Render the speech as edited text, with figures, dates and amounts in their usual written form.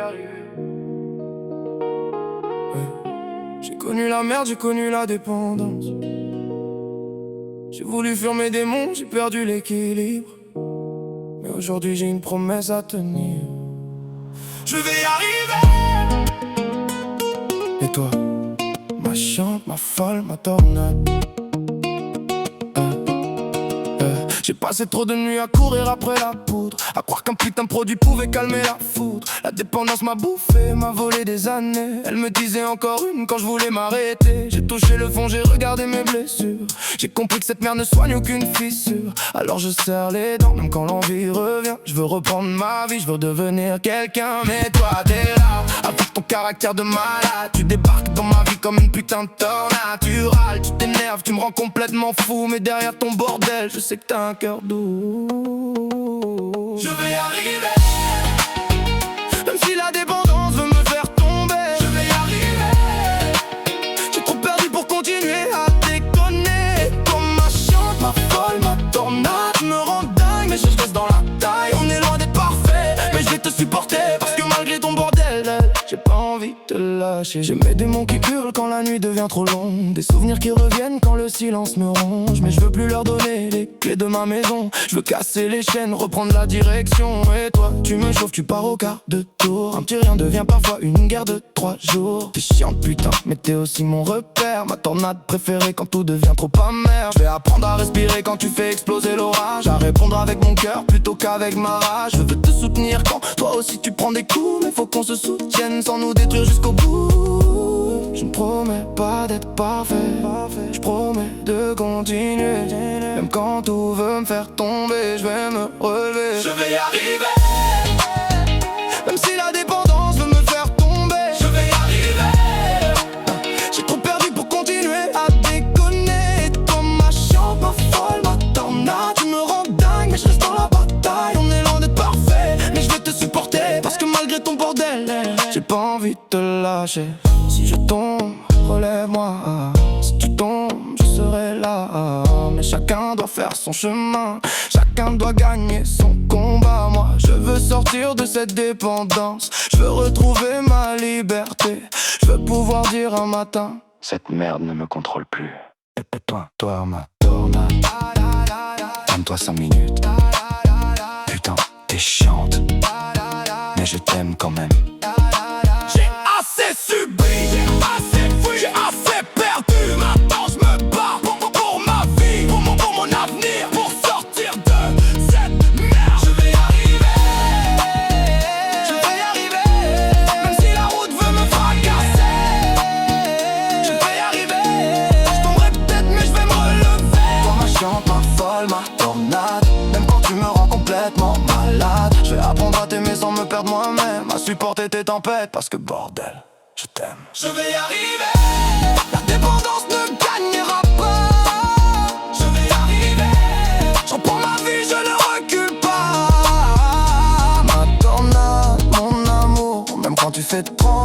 arriver. J'ai connu la merde, j'ai connu la dépendance. J'ai voulu fuir mes démons, j'ai perdu l'équilibre. Mais aujourd'hui j'ai une promesse à tenir. Je vais y arriver. Et toi, ma chiante, ma folle, ma tornade. J'ai passé trop de nuits à courir après la poudre, à croire qu'un putain de produit pouvait calmer la foudre. La dépendance m'a bouffé, m'a volé des années. Elle me disait encore une quand je voulais m'arrêter. J'ai touché le fond, j'ai regardé mes blessures. J'ai compris que cette merde ne soigne aucune fissure. Alors je serre les dents, même quand l'envie revient. Je veux reprendre ma vie, je veux devenir quelqu'un. Mais toi t'es là, avec ton caractère de malade. Tu débarques dans ma vie comme une putain de tornade. Tu râles, tu t'énerves, tu me rends complètement fou. Mais derrière ton bordel, je sais que t'as un cœur doux. Je vais y arriver. Même si la dépendance veut me faire tomber, je vais y arriver. J'ai trop perdu pour continuer à déconner. Comme ma chiante, ma folle, ma tornade me rend dingue, mais je reste dans la taille. On est loin d'être parfait, mais je vais te supporter. Parce que malgré ton bordel, j'ai pas envie de te lâcher. J'ai mes démons qui hurlent quand la nuit devient trop longue. Des souvenirs qui reviennent quand le silence me ronge. Mais je veux plus leur donner les clés de ma maison. Je veux casser les chaînes, reprendre la direction. Et toi, tu me chauffes, tu pars au quart de tour. Un petit rien devient parfois une guerre de 3 jours. T'es chiante putain, mais t'es aussi mon repère. Ma tornade préférée quand tout devient trop amer. Je vais apprendre à respirer quand tu fais exploser l'orage. À répondre avec mon cœur plutôt qu'avec ma rage. Je veux te soutenir quand toi aussi tu prends des coups. Mais faut qu'on se soutienne sans nous détruire jusqu'au bout. Je ne promets pas d'être parfait, je promets de continuer. Même quand tout veut me faire tomber, je vais me relever. Je vais y arriver. Même si la dépendance veut me faire tomber, je vais y arriver. J'ai trop perdu pour continuer à déconner. Comme ma chiante, ma folle, ma tornade. Tu me rends dingue, mais je reste dans la bataille. On est loin d'être parfait, mais je vais te supporter. Parce que malgré ton bordel, j'ai pas envie de te lâcher. Si je tombe, relève-moi. Si tu tombes, je serai là. Mais chacun doit faire son chemin, chacun doit gagner son combat. Moi, je veux sortir de cette dépendance. Je veux retrouver ma liberté. Je veux pouvoir dire un matin: cette merde ne me contrôle plus. Et toi, ma tornade, calme-toi 5 minutes. Putain, t'es chiante, mais je t'aime quand même. J'ai assez subi, j'ai assez fui, j'ai assez perdu. Maintenant je me bats pour ma vie, pour mon avenir, pour sortir de cette merde. Je vais y arriver, je vais y arriver. Même si la route veut me fracasser, je vais y arriver. Je tomberai peut-être mais je vais me relever. Toi ma chiante, ma folle, ma tornade. Même quand tu me rends complètement malade, je vais apprendre à t'aimer sans me perdre moi-même, à supporter tes tempêtes. Parce que bordel, je t'aime. Je vais y arriver. La dépendance ne gagnera pas. Je vais y arriver. J'en prends ma vie, je ne recule pas. Ma tornade, mon amour, même quand tu fais trop